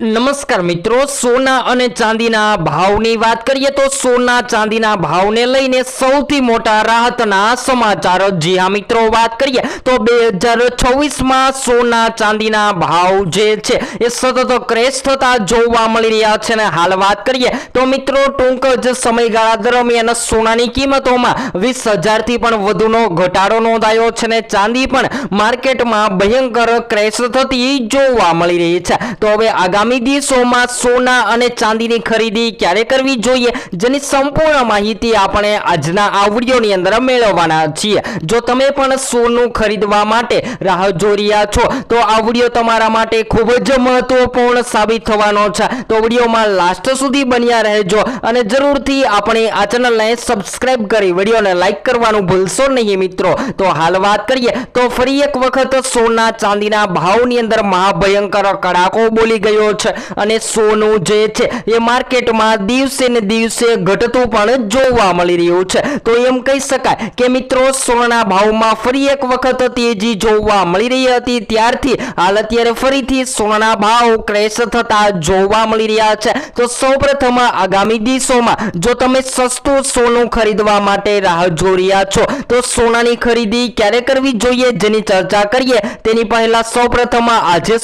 નમસ્કાર મિત્રો, સોના અને ચાંદીના ભાવની વાત કરીએ તો સોના ચાંદીના ભાવને લઈને સૌથી મોટા રાહતના સમાચાર। જી હા મિત્રો, વાત કરીએ તો 2026માં સોના ચાંદીના ભાવ જે છે એ સતત ક્રેશ થતા જોવા મળી રહ્યા છે અને હાલ વાત કરીએ તો મિત્રો ટૂંક જ સમયગાળા દરમિયાન સોનાની કિંમતોમાં 20,000 થી પણ વધુનો ઘટાડો નોંધાયો છે અને ચાંદી પણ માર્કેટમાં ભયંકર ક્રેશ થતી જોવા મળી રહી છે। તો હવે આગામી દિવસોમાં સોના અને ચાંદીની ખરીદી ક્યારે કરવી જોઈએ જેની સંપૂર્ણ માહિતી આપણે આજના આ વિડિયોની અંદર મેળવવાના છીએ। જો તમે પણ સોનું ખરીદવા માટે રાહ જોઈ રહ્યા છો તો આ વિડિયો તમારા માટે ખૂબ જ મહત્વપૂર્ણ સાબિત થવાનો છે। તો વિડિયોમાં લાસ્ટ સુધી બન્યા રહેજો અને જરૂરથી આપણી આ ચેનલને સબસ્ક્રાઇબ કરી વિડિયોને લાઈક કરવાનું ભૂલશો નહીં મિત્રો। તો હાલ વાત કરીએ તો ફરી એક વખત સોના ચાંદીના ભાવની અંદર મહાભયંકર કડાકો બોલી ગયો છે અને સોનું જે છે એ માર્કેટમાં દિવસે ને દિવસે ઘટતું પણ જોવા મળી રહ્યું છે। તો એમ કહી શકાય કે મિત્રો સોનાના ભાવમાં ફરી એક વખત તેજી જોવા મળી રહી હતી ત્યારથી હાલ અત્યારે ફરીથી સોનાના ભાવ ક્રેશ થતા જોવા મળી રહ્યા છે। તો સૌપ્રથમ આગામી દિવસોમાં જો તમે સસ્તું સોનું ખરીદવા માટે રાહ જોઈ રહ્યા છો તો સોનાની ખરીદી ક્યારે કરવી જોઈએ જેની ચર્ચા કરીએ તેની પહેલા સૌપ્રથમ આજે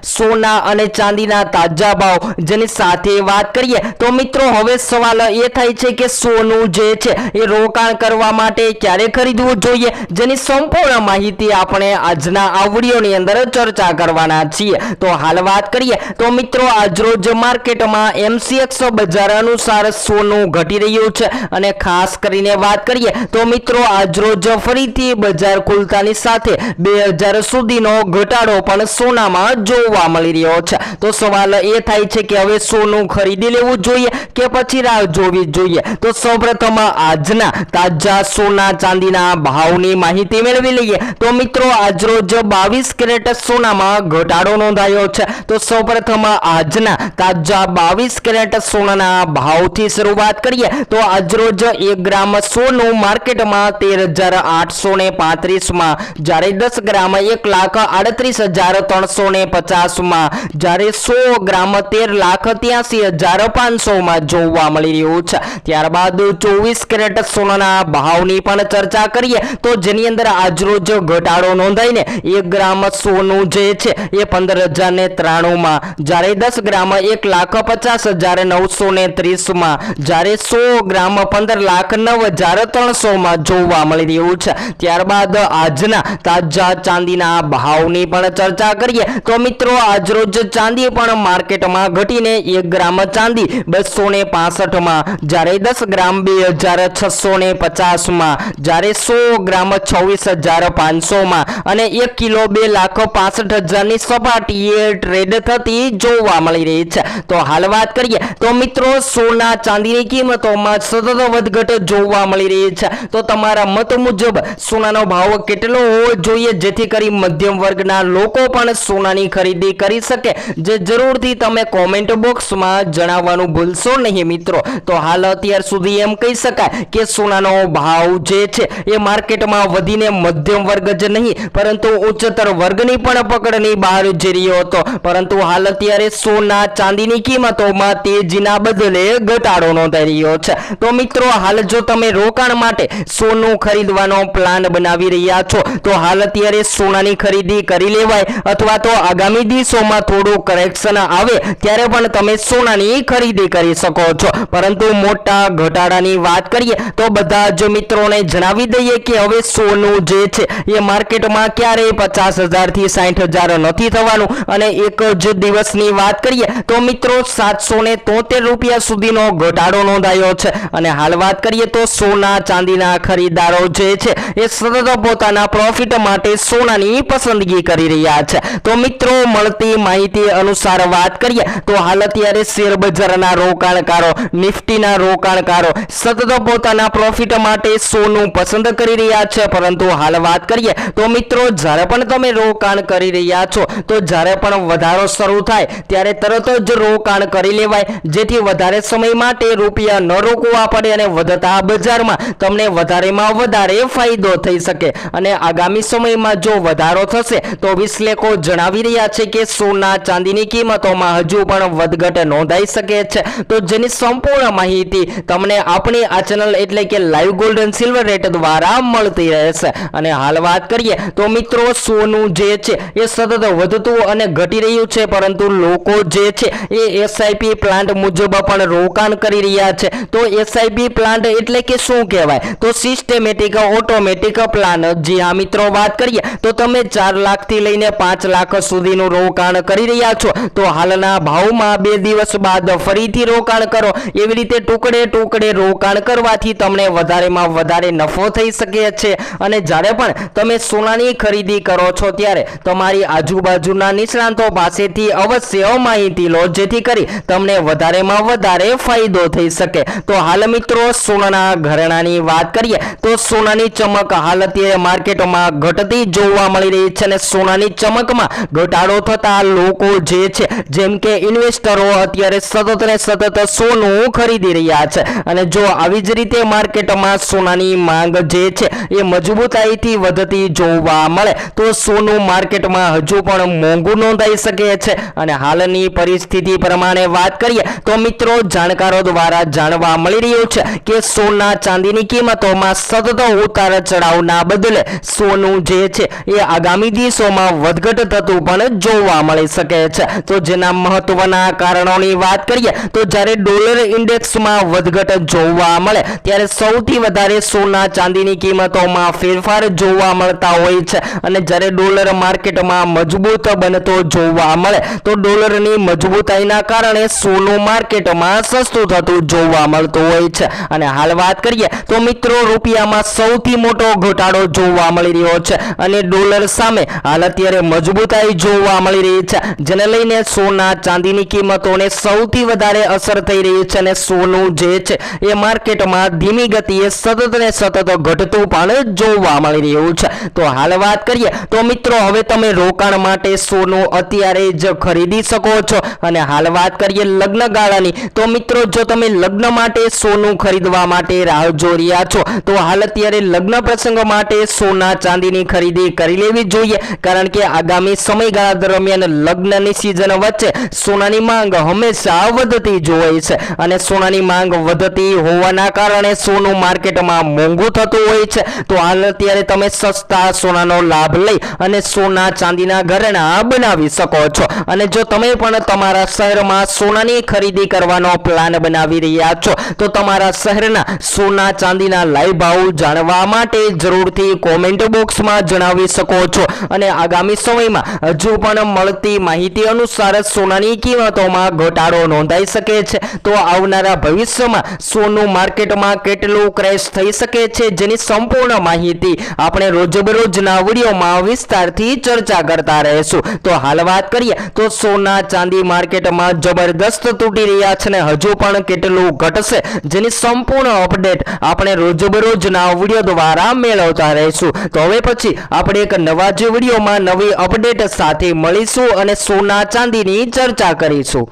સોના અને ચાંદીના તાજા ભાવ જેની સાથે વાત કરીએ તો મિત્રો હવે સવાલ એ થાય છે કે સોનું જે છે એ રોકાણ કરવા માટે ક્યારે ખરીદવું જોઈએ જેની સંપૂર્ણ માહિતી આપણે આજના આ વિડિયોની અંદર ચર્ચા કરવાના છીએ। તો હાલ વાત કરીએ તો મિત્રો આજરોજ માર્કેટમાં MCX બજાર અનુસાર સોનું ઘટી રહ્યું છે અને ખાસ કરીને વાત કરીએ તો મિત્રો આજરોજ ફરીથી બજાર ખુલતાની સાથે 2000 સુધીનો ઘટાડો પણ સોનામાં જોવા મળી રહ્યો છે। તો સવાલ એ થાય છે કે હવે સોનું ખરીદી લેવું જોઈએ કે પછી રાહ જોવી જોઈએ। તો સૌપ્રથમ આજના તાજા સોના ચાંદીના ભાવની માહિતી મેળવી લઈએ તો મિત્રો આજરોજ 22 કેરેટ સોનામાં ઘટાડો નોંધાયો છે। તો સૌપ્રથમ આજના તાજા 22 કેરેટ સોનાના ભાવથી શરૂઆત કરીએ તો આજરોજ 1 ગ્રામ સોનું માર્કેટમાં 13,835 માં, જ્યારે 10 ગ્રામ 1,38,350 માં, જ્યારે 100 ગ્રામ 13,83,500 માં જોવા મળી રહ્યું છે। ત્યારબાદ 24 કેરેટ સોનાના ભાવની પણ ચર્ચા કરીએ તો જેની અંદર આજરોજ ઘટાડો નોંધાઈને 1 ગ્રામ સોનું જે છે એ 15,093 માં, જ્યારે 10 ગ્રામ 1,50,930 માં, જ્યારે 100 ગ્રામ 15,09,300 માં જોવા મળી રહ્યું છે। ત્યારબાદ આજના તાજા ચાંદીના ભાવની પણ ચર્ચા કરીએ તો મિત્રો આજરોજ ચાંદી પણ માર્કેટમાં ઘટીને 1 ગ્રામ ચાંદી 265 માં, જ્યારે 10 ગ્રામ 2,650 માં, જ્યારે 100 ગ્રામ 26,500 માં અને 1 કિલો 2,65,000 ની સપાટીએ ટ્રેડ થતી જોવા મળી રહી છે। તો હાલ વાત કરીએ તો મિત્રો સોના ચાંદીની કિંમતોમાં સતત વધઘટ જોવા મળી રહી છે। તો તમારા મત મુજબ સોનાનો ભાવ કેટલો હોવો જોઈએ જેથી કરી મધ્યમ વર્ગના લોકો પણ સોનાની ખરીદી કરી શકે જે જરૂરથી તમે કોમેન્ટ બોક્સમાં જણાવવાનું ભૂલશો નહીં મિત્રો। તો હાલ અત્યાર સુધી એમ કહી શકાય કે સોનાનો ભાવ જે છે એ માર્કેટમાં વધીને મધ્યમ વર્ગ જ નહીં પરંતુ ઉચ્ચતર વર્ગની પણ પકડની બહાર જઈ રહ્યો હતો, પરંતુ હાલ અત્યારે સોના ચાંદીની કિંમતોમાં તેજીના બદલે ઘટાડો નોંધાઈ રહ્યો છે। તો મિત્રો હાલ જો તમે રોકાણ માટે સોનું ખરીદવાનો પ્લાન બનાવી રહ્યા છો તો હાલ અત્યારે સોનાની ખરીદી કરી લેવાય અથવા તો આગામી દિવસોમાં થોડું કરેક્શન આવે ત્યારે પણ તમે સોનાની ખરીદી કરી શકો છો। પરંતુ મોટા ઘટાડાની વાત કરીએ તો બધા જ મિત્રોને જણાવી દઈએ કે હવે સોનું જે છે એ માર્કેટમાં ક્યારેય 50,000 થી 60,000 નથી થવાનું અને એક જ દિવસની વાત કરીએ તો મિત્રો 773 રૂપિયા સુધીનો ઘટાડો નોંધાયો છે અને હાલ વાત કરીએ તો સોના ચાંદીના ખરીદારો જે છે એ સતત પોતાના પ્રોફિટ માટે સોનાની પસંદગી કરી રહ્યા છે। તો મિત્રો મળતી માહિતી અનુસાર વાત કરીએ તો હાલ અત્યારે શેર બજારના રોકાણકારો, નિફ્ટીના રોકાણકારો સતત પોતાના પ્રોફિટ માટે સોનું પસંદ કરી રહ્યા છે। પરંતુ હાલ વાત કરીએ તો મિત્રો જ્યારે પણ તમે રોકાણ કરી રહ્યા છો તો જ્યારે પણ વધારો શરૂ થાય ત્યારે તરત જ રોકાણ કરી લેવાય જેથી વધારે સમય માટે રૂપિયા ન રોકવા પડે અને વધતા બજારમાં તમને વધારેમાં વધારે ફાયદો થઈ શકે। અને આગામી સમયમાં જો વધારો થશે તો વિશ્લેષકો જણાવી રહ્યા છે કે સોના ચાંદીની કિંમતોમાં હજુ પણ વધઘટ નોંધાઈ શકે છે, તો જેની સંપૂર્ણ માહિતી તમને આપણી આ ચેનલ એટલે કે live gold and silver rate દ્વારા મળતી રહેશે। અને હાલ વાત કરીએ તો મિત્રો સોનું જે છે એ સતત વધતું અને ઘટી રહ્યું છે, પરંતુ લોકો જે છે એ SIP પ્લાન્ટ મુજબ પણ રોકાણ કરી રહ્યા છે। તો SIP પ્લાન્ટ એટલે કે શું કહેવાય? તો સિસ્ટેમેટિક ઓટોમેટિક પ્લાન। જી હા મિત્રો, વાત કરીએ તો તમે 4 લાખથી લઈને 5 લાખ સુધીનું રોકાણ કરી રહ્યા છો, તો હાલના ભાવમાં 2 દિવસ બાદ ફરીથી રોકાણ કરો। એવી રીતે ટુકડે ટુકડે રોકાણ કરવાથી તમને વધારેમાં વધારે નફો થઈ શકે છે। અને જ્યારે પણ તમે સોનાની ખરીદી કરો છો ત્યારે તમારી આજુબાજુના નિષ્ણાંતો પાસેથી અવશ્ય માહિતી લો, જેથી કરી તમને વધારેમાં વધારે ફાયદો થઈ શકે। તો હાલ મિત્રો સોનાના ઘરેણાની વાત કરીએ તો સોનાની ચમક હાલ અત્યારે માર્કેટમાં ઘટતી જોવા મળી રહી છે, અને સોનાની ચમકમાં ઘટાડો થતા લોકો જે છે જેમ કે ઇન્વેસ્ટરો અત્યારે સતત ને સતત સોનું ખરીદી રહ્યા છે। અને જો આવી જ રીતે માર્કેટમાં સોનાની માંગ જે છે એ મજબૂતાઈથી વધતી જોવા મળે તો સોનું માર્કેટમાં હજુ પણ મોંઘું નોંધાઈ શકે છે। અને હાલની પરિસ્થિતિ પ્રમાણે વાત કરીએ તો મિત્રો જાણકારો દ્વારા જાણવા મળી રહ્યું છે કે સોના ચાંદીની કિંમતોમાં સતત ઉતાર ચઢાવના બદલે સોનું જે છે એ આગામી દિવસોમાં વધઘટ થતું પણ જોવા મળી શકે છે। તો જેના મહત્વના કારણોની વાત કરીએ તો જ્યારે ડોલર ઇન્ડેક્સમાં વધઘટ જોવા મળે ત્યારે સૌથી વધારે સોના ચાંદીની કિંમતોમાં ફેરફાર જોવા મળતા હોય છે, અને જ્યારે ડોલર માર્કેટમાં મજબૂત બનતો જોવા મળે તો ડોલરની મજબૂતાઈના કારણે સોનું માર્કેટમાં સસ્તું થતું જોવા મળતું હોય છે। અને હાલ વાત કરીએ તો મિત્રો રૂપિયામાં સૌથી મોટો ઘટાડો જોવા મળી રહ્યો છે, અને ડોલર સામે હાલ અત્યારે મજબૂતાઈ જોવા મળી રહી છે, જેને લઈને સોના ચાંદીની કિંમતોને સૌથી વધારે અસર થઈ રહી છે, અને સોનું જે છે એ માર્કેટમાં ધીમી ગતિએ સતત ને સતત ઘટતું પણ જોવા મળી રહ્યું છે। તો હાલ વાત કરીએ તો મિત્રો હવે તમે રોકાણ માટે સોનું અત્યારે જ ખરીદી શકો છો। અને હાલ વાત કરીએ લગ્ન ગાળાની તો મિત્રો જો તમે લગ્ન માટે સોનું ખરીદવા માટે રાહ જોઈ રહ્યા છો તો હાલ અત્યારે લગ્ન પ્રસંગ માટે સોના ચાંદીની ખરીદી કરી લેવી જોઈએ, કારણ કે આગામી સમયગાળા દરમિયાન લગ્નની સિઝન વચ્ચે સોનાની માંગ હંમેશા વધતી જ હોય છે, અને સોનાની માંગ વધતી હોવાના કારણે સોનું માર્કેટમાં મોંઘું થતું હોય છે। તો હાલ અત્યારે તમે સસ્તા સોનાનો લાભ લઈ અને સોના ચાંદીના ઘરેણાં બનાવી શકો છો। અને જો તમે પણ તમારા શહેરમાં સોનાની ખરીદી કરવાનો પ્લાન બનાવી રહ્યા છો તો તમારા શહેરના સોના ચાંદીના લાઈવ ભાવ જાણવા માટે જરૂરથી કોમેન્ટ બોક્સમાં જણાવી શકો છો। અને આગામી સમયમાં હજુ પણ મળતી માહિતી અનુસાર સોનાની કિંમતોમાં ઘટાડો નોંધાઈ શકે છે, તો આવનારા ભવિષ્યમાં સોનું માર્કેટમાં કેટલું ક્રેશ થઈ શકે છે જેની સંપૂર્ણ માહિતી આપણે રોજબરોજના વિડીયોમાં વિસ્તારથી ચર્ચા કરતા રહીશું। તો હાલ વાત કરીએ તો સોના ચાંદી માર્કેટમાં જબરદસ્ત તૂટી રહ્યા છે, ને હજુ પણ કેટલું ઘટશે જેની સંપૂર્ણ અપડેટ આપણે રોજબરોજના વિડીયો દ્વારા મેળવતા રહીશું। તો હવે પછી આપણે એક નવા જ વિડીયોમાં નવી અપડેટ સાથે મળીશું અને સોના ચાંદીની ચર્ચા કરીશું।